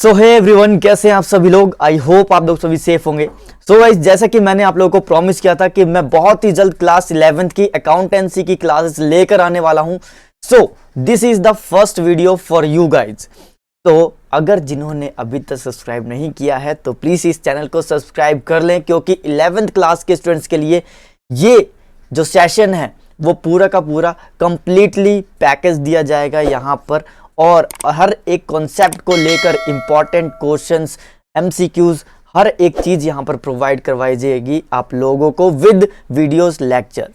सो hey everyone, कैसे हैं आप सभी लोग। आई होप आप लोग सभी सेफ होंगे। सो गाइस, जैसा कि मैंने आप लोगों को प्रॉमिस किया था कि मैं बहुत ही जल्द क्लास 11th की अकाउंटेंसी की क्लासेस लेकर आने वाला हूं। So this is the first video for you guys. तो अगर जिन्होंने अभी तक सब्सक्राइब नहीं किया है तो प्लीज इस चैनल को सब्सक्राइब कर लें, क्योंकि 11th क्लास के स्टूडेंट्स के लिए ये जो सेशन है वो पूरा का पूरा कंप्लीटली पैकेज दिया जाएगा यहाँ पर, और हर एक कॉन्सेप्ट को लेकर इंपॉर्टेंट क्वेश्चंस, एमसीक्यूज, हर एक चीज यहां पर प्रोवाइड करवाई जाएगी आप लोगों को विद वीडियोस लेक्चर।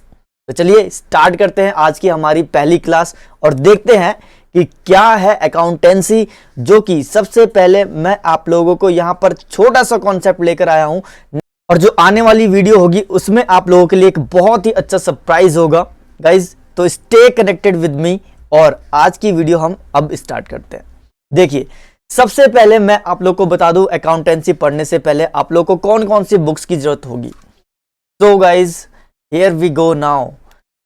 तो चलिए स्टार्ट करते हैं आज की हमारी पहली क्लास और देखते हैं कि क्या है अकाउंटेंसी। जो कि सबसे पहले मैं आप लोगों को यहां पर छोटा सा कॉन्सेप्ट लेकर आया हूं, और जो आने वाली वीडियो होगी उसमें आप लोगों के लिए एक बहुत ही अच्छा सरप्राइज होगा गाइज। तो स्टे कनेक्टेड विद मी और आज की वीडियो हम अब स्टार्ट करते हैं। देखिए, सबसे पहले मैं आप लोग को बता दूं, अकाउंटेंसी पढ़ने से पहले आप लोग को कौन कौन सी बुक्स की जरूरत होगी। तो guys here we go now.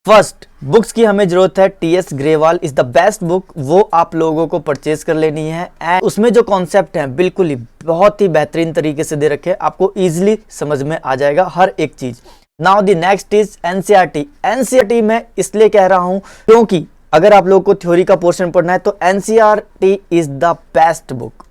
First books की हमें जरूरत है TS Grewal is the best book. वो आप लोगों को परचेज कर लेनी है, एंड उसमें जो कॉन्सेप्ट है बिल्कुल ही बहुत ही बेहतरीन तरीके से दे रखे हैं, आपको इजिली समझ में आ जाएगा हर एक चीज। Now the next is NCERT. NCERT मैं इसलिए कह रहा हूं क्योंकि अगर आप लोगों को थ्योरी का पोर्शन पढ़ना है तो NCERT is the best book.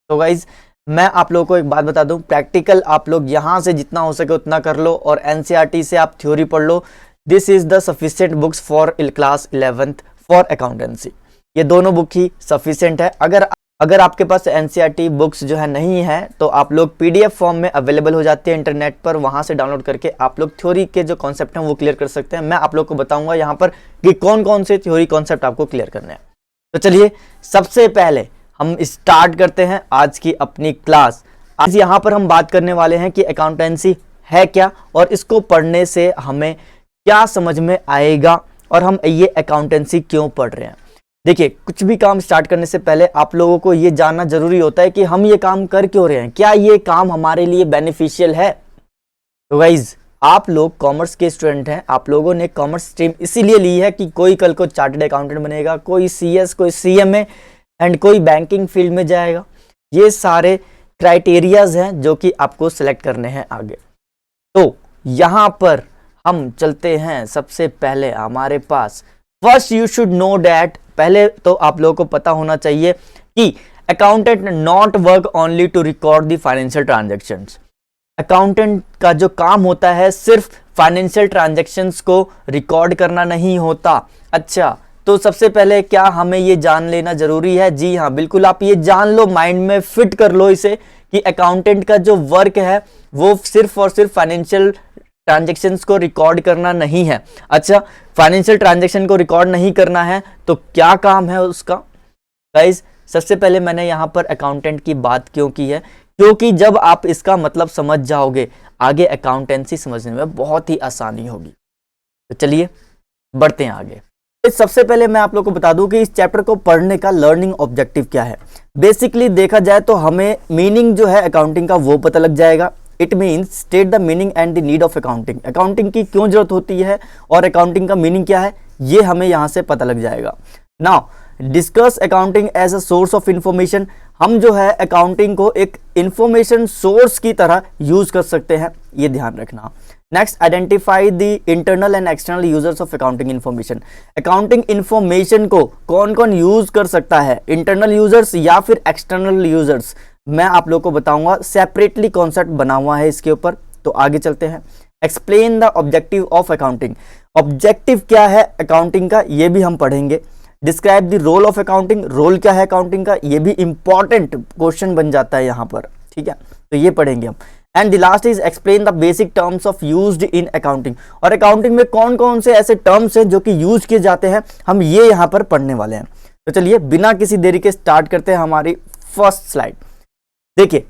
तो गाइज मैं आप लोगों को एक बात बता दूं, प्रैक्टिकल आप लोग यहां से जितना हो सके उतना कर लो और एनसीईआरटी से आप थ्योरी पढ़ लो। This is the sufficient books for class 11th for accountancy. ये दोनों बुक ही सफिशिएंट है। अगर आपके पास एनसीईआरटी बुक्स जो है नहीं है तो आप लोग पीडीएफ फॉर्म में अवेलेबल हो जाते हैं इंटरनेट पर, वहां से डाउनलोड करके आप लोग थ्योरी के जो कॉन्सेप्ट हैं वो क्लियर कर सकते हैं। मैं आप लोग को बताऊंगा यहाँ पर कि कौन कौन से थ्योरी कॉन्सेप्ट आपको क्लियर करने हैं। तो चलिए सबसे पहले हम स्टार्ट करते हैं आज की अपनी क्लास। आज यहाँ पर हम बात करने वाले हैं कि अकाउंटेंसी है क्या और इसको पढ़ने से हमें क्या समझ में आएगा और हम ये अकाउंटेंसी क्यों पढ़ रहे हैं। देखिए, कुछ भी काम स्टार्ट करने से पहले आप लोगों को ये जानना जरूरी होता है कि हम ये काम कर क्यों रहे हैं, क्या ये काम हमारे लिए बेनिफिशियल है। तो गाइज आप लोग कॉमर्स के स्टूडेंट हैं, आप लोगों ने कॉमर्स स्ट्रीम इसीलिए ली है कि कोई कल को चार्टर्ड अकाउंटेंट बनेगा, कोई सीएस, कोई सीएमए एंड कोई बैंकिंग फील्ड में जाएगा। ये सारे क्राइटेरियाज हैं जो कि आपको सिलेक्ट करने हैं आगे। तो यहाँ पर हम चलते हैं। सबसे पहले हमारे पास first you should know that, पहले तो आप लोगों को पता होना चाहिए कि accountant not work only to record the financial transactions. Accountant का जो काम होता है सिर्फ फाइनेंशियल ट्रांजैक्शंस को रिकॉर्ड करना नहीं होता। अच्छा, तो सबसे पहले क्या हमें ये जान लेना जरूरी है? जी हाँ, बिल्कुल आप ये जान लो, माइंड में फिट कर लो इसे कि अकाउंटेंट का जो वर्क है वो सिर्फ और सिर्फ फाइनेंशियल ट्रांजैक्शंस को रिकॉर्ड करना नहीं है। अच्छा, फाइनेंशियल ट्रांजैक्शन को रिकॉर्ड नहीं करना है तो क्या काम है उसका? गाइस, सबसे पहले मैंने यहां पर अकाउंटेंट की बात क्यों की है, क्योंकि जब आप इसका मतलब समझ जाओगे आगे अकाउंटेंसी समझने में बहुत ही आसानी होगी। तो चलिए बढ़ते हैं आगे। सबसे पहले मैं आप लोग को बता दूं कि इस चैप्टर को पढ़ने का लर्निंग ऑब्जेक्टिव क्या है। बेसिकली देखा जाए तो हमें मीनिंग जो है अकाउंटिंग का वो पता लग जाएगा। It means state the meaning and the need of accounting. Accounting की क्यों जरूरत होती है और अकाउंटिंग का मीनिंग क्या है, ये हमें यहां से पता लग जाएगा। Now discuss accounting as a source of information. हम जो है अकाउंटिंग को एक इंफॉर्मेशन सोर्स की तरह यूज कर सकते हैं, ये ध्यान रखना। Next, identify the internal and external users of accounting information. Accounting information को कौन कौन यूज कर सकता है, इंटरनल यूजर्स या फिर एक्सटर्नल यूजर्स, मैं आप लोग को बताऊंगा। सेपरेटली कॉन्सेप्ट बना हुआ है इसके ऊपर। तो आगे चलते हैं। Explain the objective of accounting. Objective क्या है अकाउंटिंग का, ये भी हम पढ़ेंगे। Describe the role of accounting. Role क्या है अकाउंटिंग का, ये भी इंपॉर्टेंट क्वेश्चन बन जाता है यहाँ पर, ठीक है, तो ये पढ़ेंगे हम। And the last is explain the basic terms of used in accounting. और अकाउंटिंग में कौन कौन से ऐसे टर्म्स हैं जो कि यूज किए जाते हैं, हम ये यहाँ पर पढ़ने वाले हैं। तो चलिए बिना किसी देरी के स्टार्ट करते हैं हमारी फर्स्ट स्लाइड। देखिए,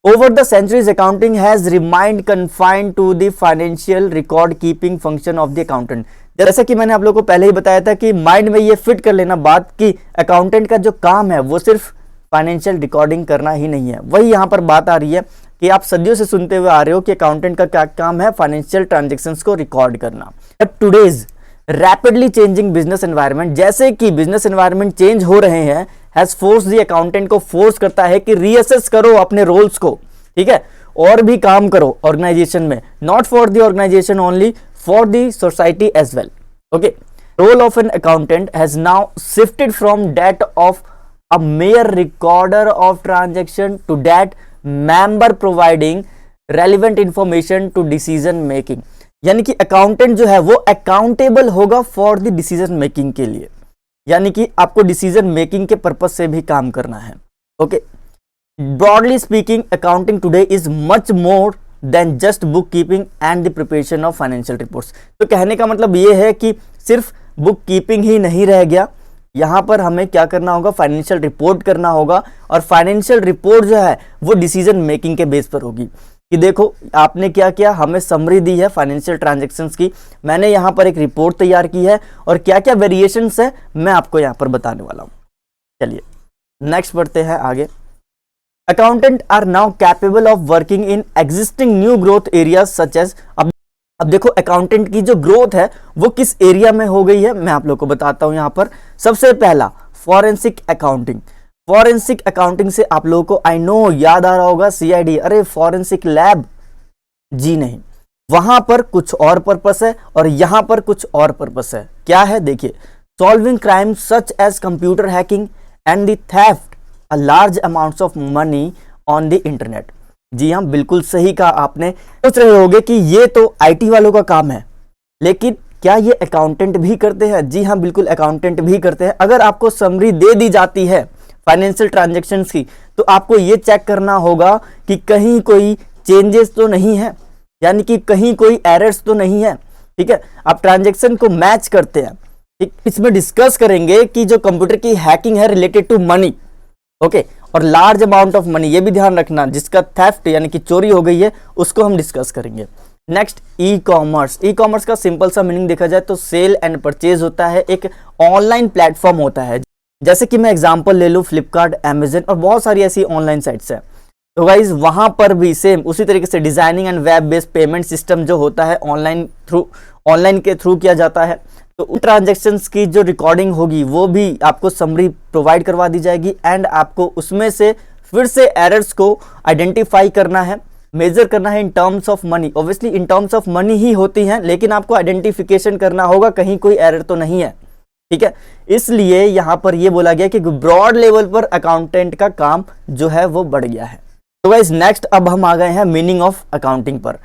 over the centuries accounting has remained confined to the financial record keeping function of the accountant. जैसा कि मैंने आप लोगों को पहले ही बताया था कि माइंड में ये फिट कर लेना बात कि अकाउंटेंट का जो काम है वो सिर्फ फाइनेंशियल रिकॉर्डिंग करना ही नहीं है। वही यहाँ पर बात आ रही है कि आप सदियों से सुनते हुए आ रहे हो कि अकाउंटेंट का क्या काम है, फाइनेंशियल ट्रांजैक्शंस को रिकॉर्ड करना। Today's rapidly changing business environment, जैसे कि बिजनेस एनवायरनमेंट चेंज हो रहे हैं, हैज फोर्स द अकाउंटेंट को फोर्स करता है कि रीअसेस करो अपने रोल्स को, ठीक है, और भी काम करो ऑर्गेनाइजेशन में, not for the organisation only, for the society as well. Okay, role of an accountant has now shifted from that of a mere recorder of transaction to that member providing relevant information to decision making. यानी कि accountant जो है वो accountable होगा for the decision making के लिए, यानी कि आपको डिसीजन मेकिंग के पर्पज से भी काम करना है। Okay, broadly speaking accounting today is much more than just book keeping and the preparation of financial reports. तो कहने का मतलब ये है कि सिर्फ बुक कीपिंग ही नहीं रह गया, यहाँ पर हमें क्या करना होगा, फाइनेंशियल रिपोर्ट करना होगा, और फाइनेंशियल रिपोर्ट जो है वो डिसीजन मेकिंग के बेस पर होगी कि देखो आपने क्या किया, हमें समरी दी है फाइनेंशियल ट्रांजैक्शंस की, मैंने यहाँ पर एक रिपोर्ट तैयार की है और क्या क्या वेरिएशंस है मैं आपको यहाँ पर बताने वाला हूँ। चलिए नेक्स्ट बढ़ते हैं आगे। Accountant are now capable of working in existing new growth areas such as, अब देखो अकाउंटेंट की जो ग्रोथ है वो किस एरिया में हो गई है मैं आप लोग को बताता हूं। यहां पर सबसे पहला फॉरेंसिक अकाउंटिंग। फॉरेंसिक अकाउंटिंग से आप लोगों को आई नो याद आ रहा होगा सीआईडी, अरे फॉरेंसिक लैब, जी नहीं, वहां पर कुछ और पर्पस है और यहां पर कुछ और पर्पस है। क्या है देखिए, solving crime such as computer hacking and the theft a large amounts of money on the internet. जी हाँ, बिल्कुल सही कहा आपने। सोच रहे होंगे कि ये तो आईटी वालों का काम है, लेकिन क्या ये अकाउंटेंट भी करते हैं? जी हाँ, बिल्कुल अकाउंटेंट भी करते हैं। अगर आपको समरी दे दी जाती है फाइनेंशियल ट्रांजैक्शंस की, तो आपको ये चेक करना होगा कि कहीं कोई चेंजेस तो नहीं है, यानी कि कहीं कोई एरर्स तो नहीं है, ठीक है। आप ट्रांजैक्शन को मैच करते हैं, ठीक। इसमें डिस्कस करेंगे कि जो कंप्यूटर की हैकिंग है रिलेटेड टू मनी, ओके, और लार्ज अमाउंट ऑफ मनी, ये भी ध्यान रखना, जिसका थेफ्ट यानी कि चोरी हो गई है उसको हम डिस्कस करेंगे। Next, e commerce. E commerce का सिंपल सा मीनिंग देखा जाए तो सेल एंड परचेज होता है, एक ऑनलाइन प्लेटफॉर्म होता है। जैसे कि मैं एग्जांपल ले लूँ फ्लिपकार्ट, अमेजन और बहुत सारी ऐसी ऑनलाइन साइट्स हैं। तो गाइज वहां पर भी सेम उसी तरीके से designing and web based payment system जो होता है ऑनलाइन के थ्रू किया जाता है। तो उन ट्रांजैक्शंस की जो रिकॉर्डिंग होगी वो भी आपको समरी प्रोवाइड करवा दी जाएगी एंड आपको उसमें से फिर से एरर्स को आइडेंटिफाई करना है, मेजर करना है in terms of money. Obviously in terms of money ही होती हैं, लेकिन आपको आइडेंटिफिकेशन करना होगा कहीं कोई एरर तो नहीं है, ठीक है। इसलिए यहां पर ये बोला गया कि ब्रॉड लेवल पर अकाउंटेंट का काम जो है वो बढ़ गया है। तो गाइस नेक्स्ट अब हम आ गए हैं मीनिंग ऑफ अकाउंटिंग पर।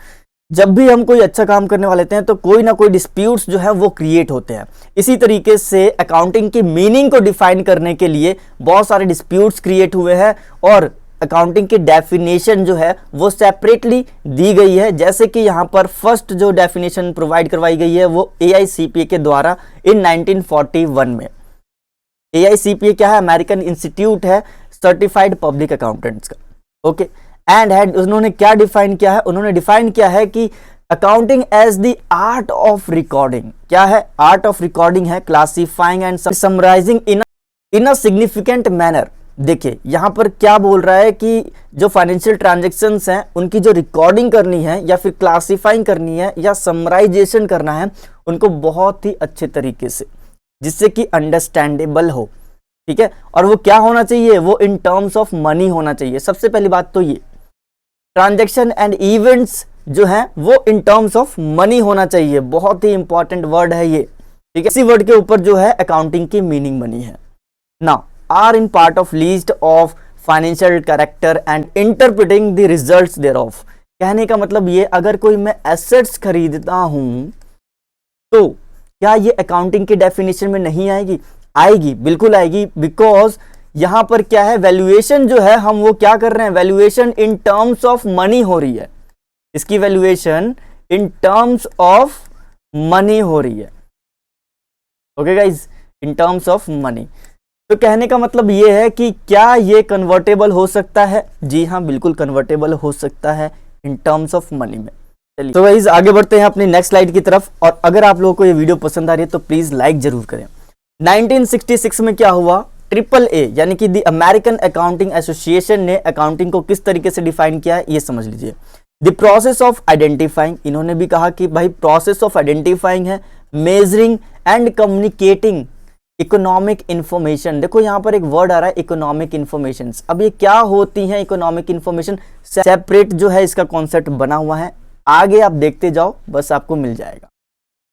जब भी हम कोई अच्छा काम करने वाले हैं तो कोई ना कोई डिस्प्यूट्स जो है वो क्रिएट होते हैं। इसी तरीके से अकाउंटिंग की मीनिंग को डिफाइन करने के लिए बहुत सारे डिस्प्यूट्स क्रिएट हुए हैं और अकाउंटिंग की डेफिनेशन जो है वो सेपरेटली दी गई है। जैसे कि यहाँ पर फर्स्ट जो डेफिनेशन प्रोवाइड करवाई गई है वो AICPA के द्वारा इन 1941 में। AICPA क्या है? अमेरिकन इंस्टीट्यूट है सर्टिफाइड पब्लिक अकाउंटेंट्स का, ओके। एंड हैड उन्होंने क्या डिफाइन किया है? उन्होंने डिफाइन किया है कि accounting as the art of recording. क्या है? आर्ट ऑफ रिकॉर्डिंग है, classifying and summarising in a significant manner. देखिए यहां पर क्या बोल रहा है कि जो फाइनेंशियल ट्रांजैक्शंस हैं उनकी जो रिकॉर्डिंग करनी है या फिर क्लासिफाइंग करनी है या समराइजेशन करना है उनको बहुत ही अच्छे तरीके से, जिससे कि अंडरस्टैंडेबल हो, ठीक है। और वो क्या होना चाहिए? वो इन टर्म्स ऑफ मनी होना चाहिए। सबसे पहली बात तो ये ट्रांजैक्शन एंड इवेंट्स जो है वो इन टर्म्स ऑफ मनी होना चाहिए। बहुत ही इंपॉर्टेंट वर्ड है ये, ठीक है। इसी वर्ड के ऊपर जो है अकाउंटिंग की मीनिंग बनी है। Now are in part of list of financial character and interpreting the results thereof. कहने का मतलब ये, अगर कोई मैं एसेट्स खरीदता हूं तो क्या ये अकाउंटिंग की डेफिनेशन में नहीं आएगी? आएगी, बिल्कुल आएगी। बिकॉज यहां पर क्या है, वैल्यूएशन जो है हम वो क्या कर रहे हैं, valuation in terms of money हो रही है। इसकी valuation in terms of money हो रही है, okay guys, in terms of money. तो कहने का मतलब ये है कि क्या ये कन्वर्टेबल हो सकता है? जी हाँ, बिल्कुल कन्वर्टेबल हो सकता है इन टर्म्स ऑफ मनी में। चलिए तो गाइज आगे बढ़ते हैं अपनी नेक्स्ट स्लाइड की तरफ। और अगर आप लोगों को ये वीडियो पसंद आ रही है तो प्लीज लाइक जरूर करें। 1966 में क्या हुआ? AAA यानी कि द अमेरिकन अकाउंटिंग एसोसिएशन ने अकाउंटिंग को किस तरीके से डिफाइन किया है ये समझ लीजिए। द प्रोसेस ऑफ आइडेंटिफाइंग, इन्होंने भी कहा कि भाई प्रोसेस ऑफ आइडेंटिफाइंग है, measuring and communicating economic information, देखो यहाँ पर एक वर्ड आ रहा है इकोनॉमिक इंफॉर्मेशन। अब ये क्या होती है इकोनॉमिक इंफॉर्मेशन, सेपरेट जो है इसका कॉन्सेप्ट बना हुआ है, आगे आप देखते जाओ बस आपको मिल जाएगा।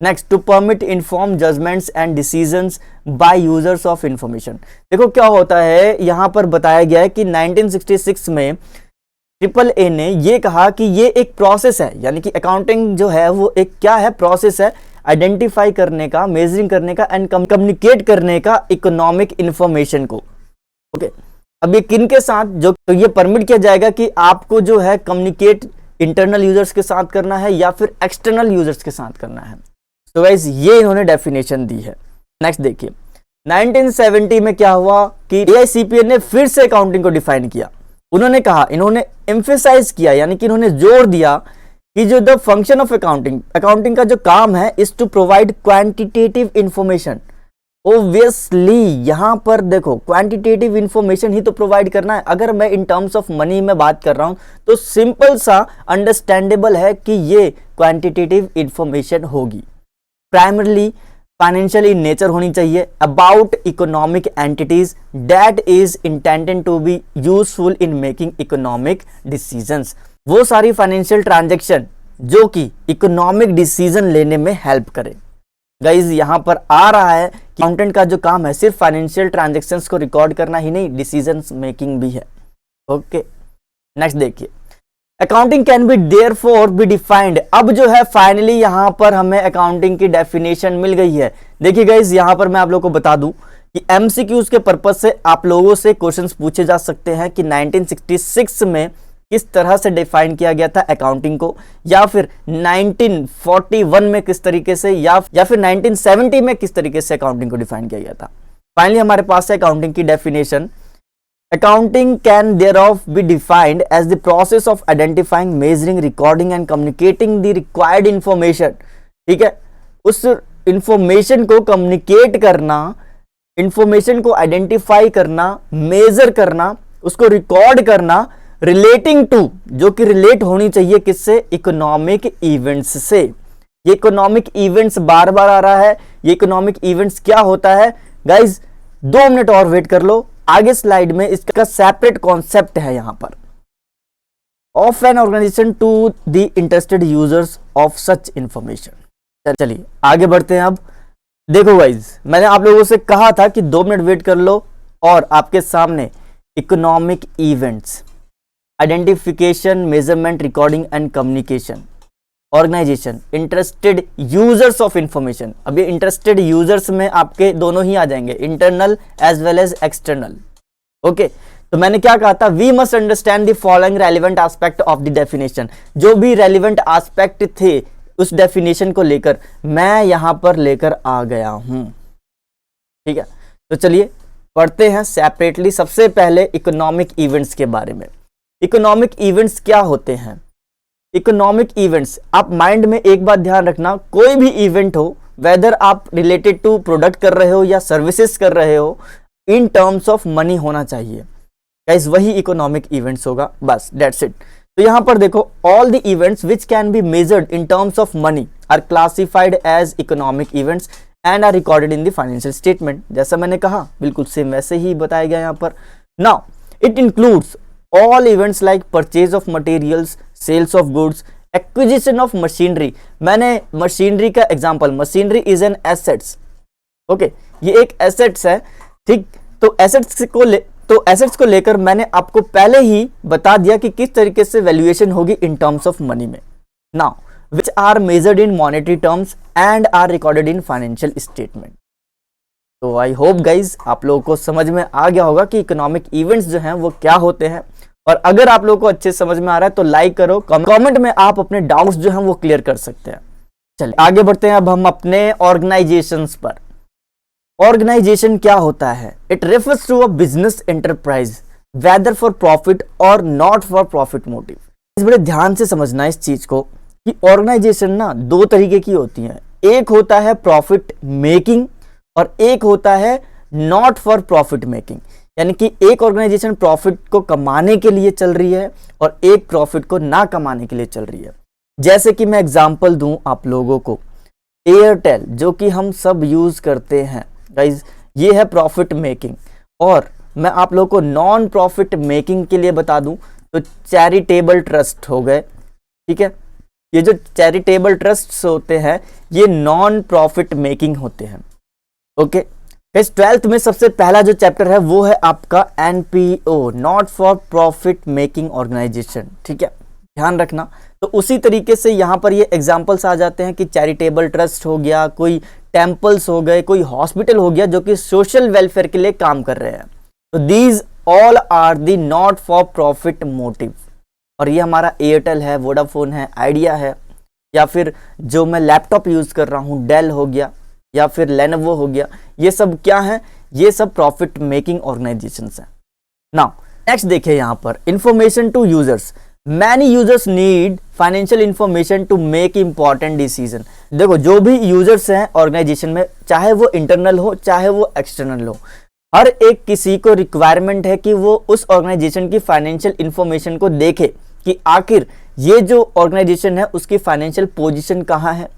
Next, to permit informed judgements and decisions by users of information. देखो क्या होता है, यहाँ पर बताया गया है कि 1966 में ट्रिपल ए ने ये कहा कि ये एक प्रोसेस है, यानी कि अकाउंटिंग जो है वो एक क्या है, प्रोसेस है आइडेंटिफाई करने का, मेजरिंग करने का एंड कम्युनिकेट करने का इकोनॉमिक इंफॉर्मेशन को। ओके, अब ये किन के साथ, जो तो ये परमिट किया जाएगा कि आपको जो है कम्युनिकेट इंटरनल यूजर्स के साथ करना है या फिर एक्सटर्नल यूजर्स के साथ करना है। तो गाइस ये इन्होंने डेफिनेशन दी है। नेक्स्ट देखिए, 1970 में क्या हुआ कि AICPA ने फिर से अकाउंटिंग को डिफाइन किया। उन्होंने कहा, इन्होंने एम्फेसाइज किया, यानी कि इन्होंने जोर दिया कि जो the function of accounting, accounting का जो काम है is to provide quantitative information. Obviously यहां पर देखो क्वांटिटेटिव इंफॉर्मेशन ही तो प्रोवाइड करना है। अगर मैं इन टर्म्स ऑफ मनी में बात कर रहा हूं तो सिंपल सा अंडरस्टैंडेबल है कि ये क्वांटिटेटिव इंफॉर्मेशन होगी। प्राइमरली फाइनेंशियल इन नेचर होनी चाहिए, about economic entities that is intended to be useful in making economic decisions. वो सारी फाइनेंशियल ट्रांजैक्शन जो कि इकोनॉमिक डिसीजन लेने में हेल्प करे। गाइज यहां पर आ रहा है कि अकाउंटेंट का जो काम है सिर्फ फाइनेंशियल ट्रांजैक्शंस को रिकॉर्ड करना ही नहीं, डिसीजन मेकिंग भी है। ओके, नेक्स्ट देखिए, accounting can be therefore be defined. अब जो है फाइनली यहां पर हमें अकाउंटिंग की डेफिनेशन मिल गई है। देखिए गाइज यहां पर मैं आप लोगों को बता दूं कि MCQs के पर्पज से आप लोगों से क्वेश्चंस पूछे जा सकते हैं कि 1966 में किस तरह से डिफाइन किया गया था अकाउंटिंग को, या फिर 1941 में किस तरीके से, या फिर 1970 में किस तरीके से अकाउंटिंग को डिफाइन किया गया था। फाइनली हमारे पास है अकाउंटिंग की definition. Accounting can thereof be defined as the process of identifying, measuring, recording and communicating the required information। ठीक है, उस इंफॉर्मेशन को कम्युनिकेट करना, इंफॉर्मेशन को आइडेंटिफाई करना, मेजर करना, उसको रिकॉर्ड करना, रिलेटिंग टू, जो कि रिलेट होनी चाहिए किससे, इकोनॉमिक इवेंट्स से। ये इकोनॉमिक इवेंट्स बार बार आ रहा है, ये इकोनॉमिक इवेंट्स क्या होता है गाइज, 2 मिनट और वेट कर लो, आगे स्लाइड में इसका सेपरेट कॉन्सेप्ट है यहां पर। Of an organisation to the interested users of such information. चलिए आगे बढ़ते हैं। अब देखो गाइज, मैंने आप लोगों से कहा था कि 2 मिनट वेट कर लो और आपके सामने economic events, identification, measurement, recording and communication, organisation, interested users of information. अभी इंटरेस्टेड यूजर्स में आपके दोनों ही आ जाएंगे, internal as well as external. Okay, तो मैंने क्या कहा था, we must understand the following relevant aspect of the definition. जो भी रेलिवेंट एस्पेक्ट थे उस डेफिनेशन को लेकर मैं यहां पर लेकर आ गया हूं। ठीक है, तो चलिए पढ़ते हैं सेपरेटली। सबसे पहले इकोनॉमिक इवेंट्स के बारे में। इकोनॉमिक इवेंट्स क्या होते हैं? इकोनॉमिक इवेंट्स, आप माइंड में एक बात ध्यान रखना, कोई भी इवेंट हो, वेदर आप रिलेटेड टू प्रोडक्ट कर रहे हो या सर्विसेज कर रहे हो, इन टर्म्स ऑफ मनी होना चाहिए गाइस, वही इकोनॉमिक इवेंट्स होगा, बस दैट्स इट। तो यहां पर देखो, all the events which can be measured in terms of money are classified as economic events and are recorded in the financial statement. जैसा मैंने कहा बिल्कुल सेम वैसे ही बताया गया यहां पर। Now it includes all events like purchase of materials, sales of goods, acquisition of machinery। मैंने मशीनरी का example, machinery is an assets. Okay, ये एक एसेट्स है, ठीक। तो एसेट्स को लेकर मैंने आपको पहले ही बता दिया कि किस तरीके से वैल्यूएशन होगी इन टर्म्स ऑफ मनी में। Now which are measured in monetary terms and are recorded in financial statement. तो आई होप गाइज आप लोगों को समझ में आ गया होगा कि इकोनॉमिक इवेंट्स जो हैं वो क्या होते हैं। और अगर आप लोगों को अच्छे समझ में आ रहा है तो लाइक करो, कमेंट में आप अपने डाउट्स जो हैं वो क्लियर कर सकते हैं। चलिए आगे बढ़ते हैं अब हम अपने ऑर्गेनाइजेशंस पर। ऑर्गेनाइजेशन क्या होता है? It refers to a business enterprise whether for profit or not for profit motive. बड़े ध्यान से समझना इस चीज को कि ऑर्गेनाइजेशन ना 2 तरीके की होती है। एक होता है प्रॉफिट मेकिंग और एक होता है नॉट फॉर प्रॉफिट मेकिंग। यानी कि एक ऑर्गेनाइजेशन प्रॉफिट को कमाने के लिए चल रही है और एक प्रॉफिट को ना कमाने के लिए चल रही है। जैसे कि मैं एग्जांपल दूं आप लोगों को, एयरटेल जो कि हम सब यूज करते हैं गाइज, ये है प्रॉफिट मेकिंग। और मैं आप लोगों को नॉन प्रॉफिट मेकिंग के लिए बता दूं तो चैरिटेबल ट्रस्ट हो गए, ठीक है। ये जो चैरिटेबल ट्रस्ट होते हैं ये नॉन प्रॉफिट मेकिंग होते हैं, ओके। इस 12th में सबसे पहला जो चैप्टर है वो है आपका NPO, not for profit making organisation, ठीक है, ध्यान रखना। तो उसी तरीके से यहाँ पर ये एग्जांपल्स आ जाते हैं कि चैरिटेबल ट्रस्ट हो गया, कोई टेम्पल्स हो गए, कोई हॉस्पिटल हो गया जो कि सोशल वेलफेयर के लिए काम कर रहे हैं। तो these all are the not for profit motive. और ये हमारा एयरटेल है, वोडाफोन है, आइडिया है, या फिर जो मैं लैपटॉप यूज कर रहा हूँ डेल हो गया या फिर लेनोवो हो गया, ये सब क्या है, ये सब प्रॉफिट मेकिंग ऑर्गेनाइजेशंस हैं। नाउ नेक्स्ट देखिए यहाँ पर information to users. Many users need financial information to make important decision. देखो जो भी यूजर्स हैं ऑर्गेनाइजेशन में, चाहे वो इंटरनल हो चाहे वो एक्सटर्नल हो, हर एक किसी को रिक्वायरमेंट है कि वो उस ऑर्गेनाइजेशन की फाइनेंशियल इंफॉर्मेशन को देखे कि आखिर ये जो ऑर्गेनाइजेशन है उसकी फाइनेंशियल पोजीशन कहाँ है,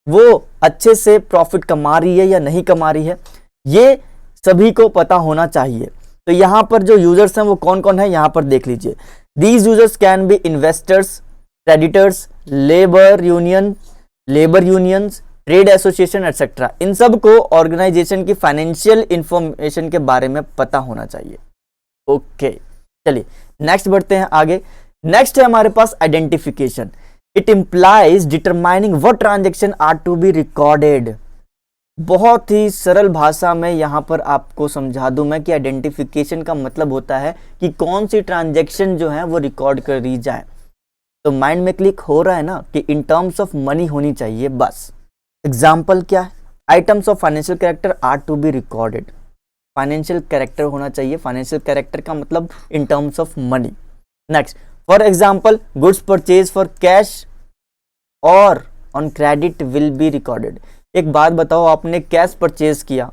वो अच्छे से प्रॉफिट कमा रही है या नहीं कमा रही है, ये सभी को पता होना चाहिए। तो यहाँ पर जो यूजर्स हैं वो कौन कौन है यहाँ पर देख लीजिए। These users can be investors, creditors, labour unions, trade association etcetera. इन सब को ऑर्गेनाइजेशन की फाइनेंशियल इंफॉर्मेशन के बारे में पता होना चाहिए, ओके। चलिए नेक्स्ट बढ़ते हैं आगे। नेक्स्ट है हमारे पास identification. It implies determining what transaction are to be recorded. बहुत ही सरल भाषा में यहां पर आपको समझा दूं मैं कि आइडेंटिफिकेशन का मतलब होता है कि कौन सी ट्रांजैक्शन जो है वो रिकॉर्ड करी जाए। तो माइंड में क्लिक हो रहा है ना कि इन टर्म्स ऑफ मनी होनी चाहिए, बस। एग्जाम्पल क्या है, items of financial character are to be recorded. Financial character होना चाहिए, फाइनेंशियल कैरेक्टर का मतलब in terms of money. Next, for example goods purchase for cash और on credit will be recorded. एक बात बताओ, आपने कैश परचेज किया,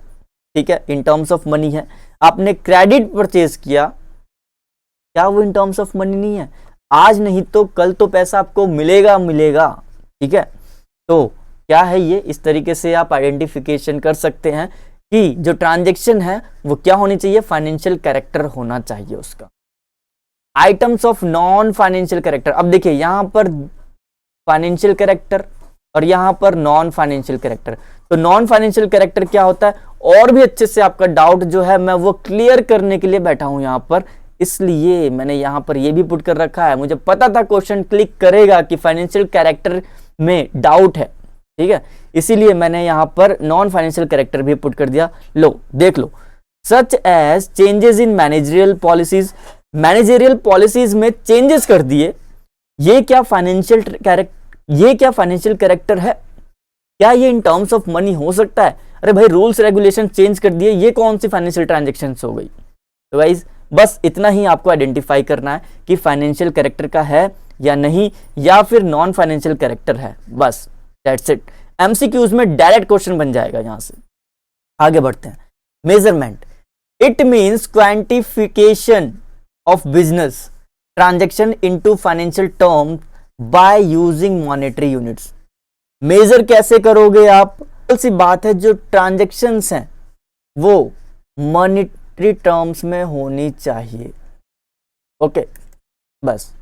ठीक है, इन टर्म्स ऑफ मनी है, आपने क्रेडिट परचेज किया, क्या वो इन टर्म्स ऑफ मनी नहीं है? आज नहीं तो कल तो पैसा आपको मिलेगा, ठीक है। तो क्या है ये, इस तरीके से आप आइडेंटिफिकेशन कर सकते हैं कि जो ट्रांजैक्शन है वो क्या होनी चाहिए, फाइनेंशियल कैरेक्टर होना चाहिए उसका। Items of non financial character. अब देखिए यहां पर फाइनेंशियल कैरेक्टर और यहां पर नॉन फाइनेंशियल कैरेक्टर। तो नॉन फाइनेंशियल कैरेक्टर क्या होता है, और भी अच्छे से आपका डाउट जो है मैं वो क्लियर करने के लिए बैठा हूं यहां पर, इसलिए मैंने यहां पर ये भी पुट कर रखा है। मुझे पता था क्वेश्चन क्लिक करेगा कि फाइनेंशियल कैरेक्टर में डाउट है, ठीक है, इसीलिए मैंने यहां पर नॉन फाइनेंशियल कैरेक्टर भी पुट कर दिया। लो देख लो, such as changes in managerial policies. Managerial policies में चेंजेस कर दिए, ये क्या फाइनेंशियल कैरेक्टर है? क्या ये इन टर्म्स ऑफ मनी हो सकता है? अरे भाई रूल्स रेगुलेशन चेंज कर दिए, ये कौन सी फाइनेंशियल ट्रांजैक्शंस हो गई? तो गाइस बस इतना ही आपको आइडेंटिफाई करना है कि फाइनेंशियल कैरेक्टर का है या नहीं, या फिर नॉन फाइनेंशियल कैरेक्टर है, बस दैट्स इट। एमसीक्यूज में डायरेक्ट क्वेश्चन बन जाएगा। यहां से आगे बढ़ते हैं। Measurement, it means quantification of business transaction into financial term by using monetary units. Measure कैसे करोगे आप? सी बात है, जो ट्रांजैक्शंस हैं वो मॉनेटरी टर्म्स में होनी चाहिए, ओके, बस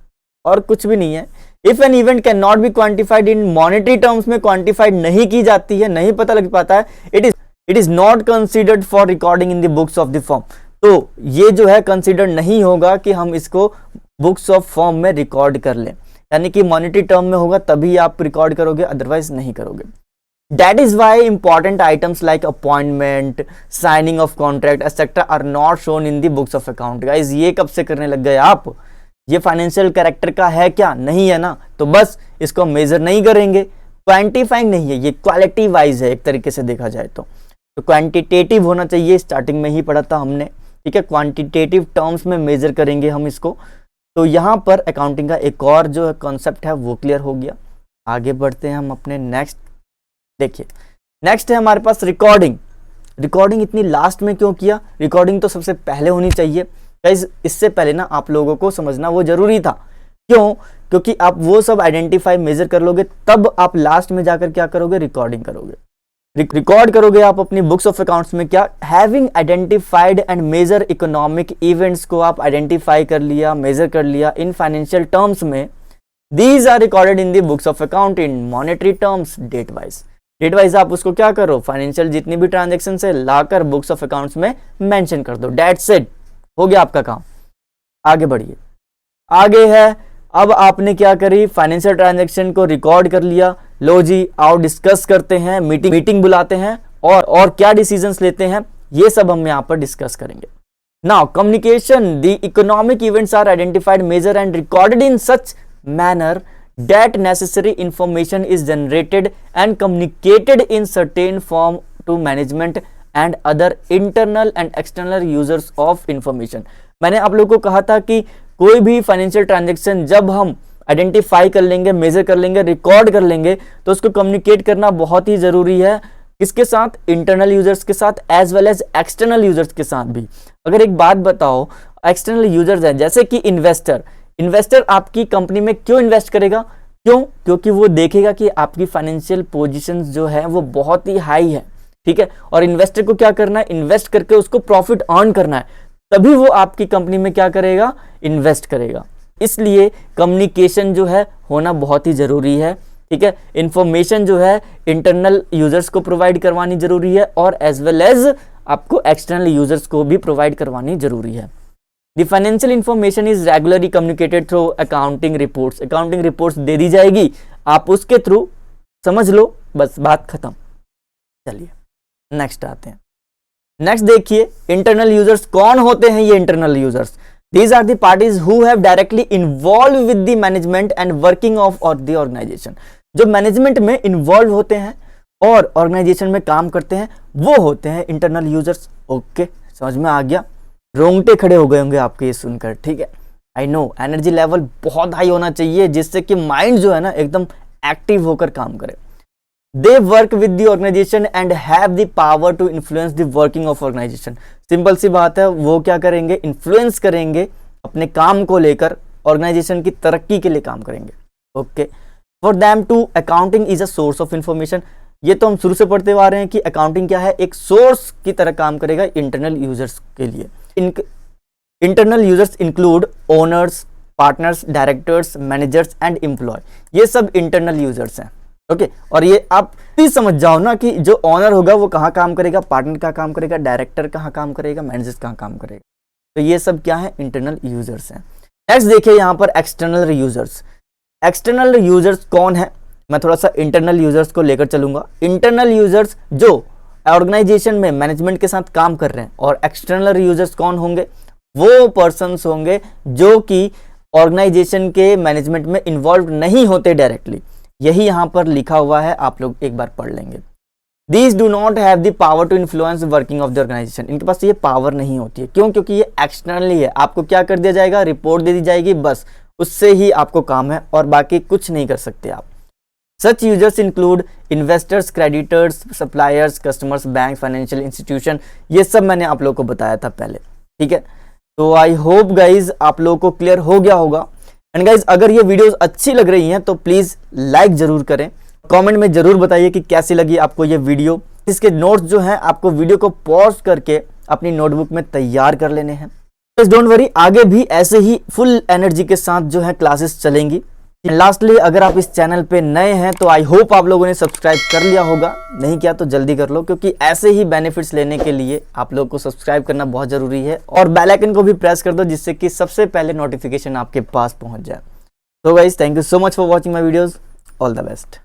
और कुछ भी नहीं है। If an event can not be quantified in monetary terms में क्वांटिफाइड नहीं की जाती है, नहीं पता लग पाता है, it is not considered for recording in the books of the firm. तो ये जो है कंसिडर नहीं होगा कि हम इसको बुक्स ऑफ फर्म में रिकॉर्ड कर लें, यानी कि मॉनेटरी टर्म में होगा तभी आप रिकॉर्ड करोगे, अदरवाइज नहीं करोगे। That is why important items like appointment, signing of contract, etc. are not shown in the books of account. Guys, ये कब से करने लग गए आप? ये फाइनेंशियल कैरेक्टर का है क्या? नहीं है ना, तो बस इसको मेजर नहीं करेंगे, क्वांटिफाइंग नहीं है, ये क्वालिटी वाइज है एक तरीके से देखा जाए तो क्वांटिटेटिव होना चाहिए, स्टार्टिंग में ही पढ़ा था हमने, ठीक है। क्वांटिटेटिव टर्म्स में मेजर करेंगे हम इसको। तो यहाँ पर अकाउंटिंग का एक और जो कॉन्सेप्ट है वो क्लियर हो गया। आगे बढ़ते हैं हम अपने नेक्स्ट। देखिए नेक्स्ट है हमारे पास रिकॉर्डिंग। रिकॉर्डिंग इतनी लास्ट में क्यों किया? रिकॉर्डिंग तो सबसे पहले होनी चाहिए गाइस, इससे पहले ना आप लोगों को समझना वो जरूरी था। क्यों? क्योंकि आप वो सब आइडेंटिफाई मेजर कर लोगे, तब आप लास्ट में जाकर क्या करोगे, रिकॉर्डिंग करोगे। रिकॉर्ड करोगे आप अपनी बुक्स ऑफ अकाउंट्स में क्या, having identified and measure economic events को आप आइडेंटिफाई कर लिया, मेजर कर लिया इन फाइनेंशियल टर्म्स में, these are recorded in the books of account in monetary terms date wise. Date wise आप उसको क्या करो, फाइनेंशियल जितनी भी ट्रांजेक्शन है लाकर बुक्स ऑफ अकाउंट्स में मेंशन कर दो। दैट्स इट, हो गया आपका काम। आगे बढ़िए, आगे है अब आपने क्या करी, फाइनेंशियल ट्रांजैक्शन को रिकॉर्ड कर लिया। लो जी आओ डिस्कस करते हैं, मीटिंग बुलाते हैं और क्या डिसीजंस लेते हैं, ये सब हम यहाँ पर डिस्कस करेंगे। Now communication, the economic events are identified, measure and recorded in such manner that necessary information is generated and communicated in certain form to management and other internal and external users of information। मैंने आप लोगों को कहा था कि कोई भी financial transaction जब हम आइडेंटिफाई कर लेंगे, मेजर कर लेंगे, रिकॉर्ड कर लेंगे तो उसको कम्युनिकेट करना बहुत ही जरूरी है। किसके साथ, इंटरनल यूजर्स के साथ as well as external users के साथ भी। अगर एक बात बताओ, एक्सटर्नल यूजर्स हैं जैसे कि इन्वेस्टर आपकी कंपनी में क्यों इन्वेस्ट करेगा, क्योंकि वो देखेगा कि आपकी फाइनेंशियल पोजीशन जो है वो बहुत ही हाई है, ठीक है। और इन्वेस्टर को क्या करना है, इन्वेस्ट करके उसको प्रॉफिट अर्न करना है, तभी वो आपकी कंपनी में क्या करेगा, इन्वेस्ट करेगा। इसलिए कम्युनिकेशन जो है होना बहुत ही जरूरी है, ठीक है। इंफॉर्मेशन जो है इंटरनल यूजर्स को प्रोवाइड करवानी जरूरी है और एज वेल एज आपको एक्सटर्नल यूजर्स को भी प्रोवाइड करवानी जरूरी है। The financial information is regularly communicated through accounting reports। Accounting reports दे दी जाएगी, आप उसके थ्रू समझ लो, बस बात खत्म। चलिए नेक्स्ट आते हैं। नेक्स्ट देखिए, इंटरनल यूजर्स कौन होते हैं ये internal users, these are the parties who have directly involve with the management and working of or the organisation. जो मैनेजमेंट में इन्वॉल्व होते हैं और ऑर्गेनाइजेशन में काम करते हैं वो होते हैं इंटरनल यूजर्स। ओके, समझ में आ गया, रोंगटे खड़े हो गए होंगे आपके ये सुनकर, ठीक है। आई नो एनर्जी लेवल बहुत हाई होना चाहिए जिससे कि माइंड जो है ना एकदम एक्टिव होकर काम करे। They work with the organisation and have the power to influence the working of organisation. Simple सी बात है, वो क्या करेंगे, इन्फ्लुएंस करेंगे अपने काम को लेकर, ऑर्गेनाइजेशन की तरक्की के लिए काम करेंगे। Okay, for them to accounting is a source of information. ये तो हम शुरू से पढ़ते आ रहे हैं कि अकाउंटिंग क्या है, एक सोर्स की तरह काम करेगा इंटरनल यूजर्स के लिए। Internal users include owners, partners, directors, managers and employ. ये सब इंटरनल यूजर्स हैं। ओके, और ये आप प्लीज समझ जाओ ना कि जो ओनर होगा वो कहाँ काम करेगा, पार्टनर कहाँ काम करेगा, डायरेक्टर कहाँ काम करेगा, मैनेजर कहाँ काम करेगा। तो ये सब क्या है, इंटरनल यूजर्स हैं। नेक्स्ट देखिए यहाँ पर एक्सटर्नल यूजर्स। एक्सटर्नल यूजर्स कौन है, मैं थोड़ा सा इंटरनल यूजर्स को लेकर चलूंगा। इंटरनल यूजर्स जो ऑर्गेनाइजेशन में मैनेजमेंट के साथ काम कर रहे हैं, और एक्सटर्नल यूजर्स कौन होंगे, वो पर्सन्स होंगे जो कि ऑर्गेनाइजेशन के मैनेजमेंट में इन्वॉल्व नहीं होते डायरेक्टली। यही यहाँ पर लिखा हुआ है, आप लोग एक बार पढ़ लेंगे। These do not have the power to influence working of the organization। इनके पास ये पावर नहीं होती है, क्यों, क्योंकि ये एक्सटर्नली है। आपको क्या कर दिया जाएगा, रिपोर्ट दे दी जाएगी, बस उससे ही आपको काम है और बाकी कुछ नहीं कर सकते आप। Such users include investors, creditors, suppliers, customers, bank, financial institution. ये सब मैंने आप लोगों को बताया था पहले, ठीक है। तो आई होप गाइज आप लोगों को क्लियर हो गया होगा। एंड गाइज अगर ये वीडियोस अच्छी लग रही हैं तो प्लीज लाइक जरूर करें, कमेंट में जरूर बताइए कि कैसी लगी आपको ये वीडियो। इसके नोट्स जो हैं आपको वीडियो को पॉज करके अपनी नोटबुक में तैयार कर लेने हैं। डोंट वरी, आगे भी ऐसे ही फुल एनर्जी के साथ जो है क्लासेस चलेंगी। लास्टली अगर आप इस चैनल पे नए हैं तो आई होप आप लोगों ने सब्सक्राइब कर लिया होगा, नहीं किया तो जल्दी कर लो, क्योंकि ऐसे ही बेनिफिट्स लेने के लिए आप लोगों को सब्सक्राइब करना बहुत जरूरी है। और बेल आइकन को भी प्रेस कर दो जिससे कि सबसे पहले नोटिफिकेशन आपके पास पहुंच जाए। तो guys thank you so much for watching my videos, all the best.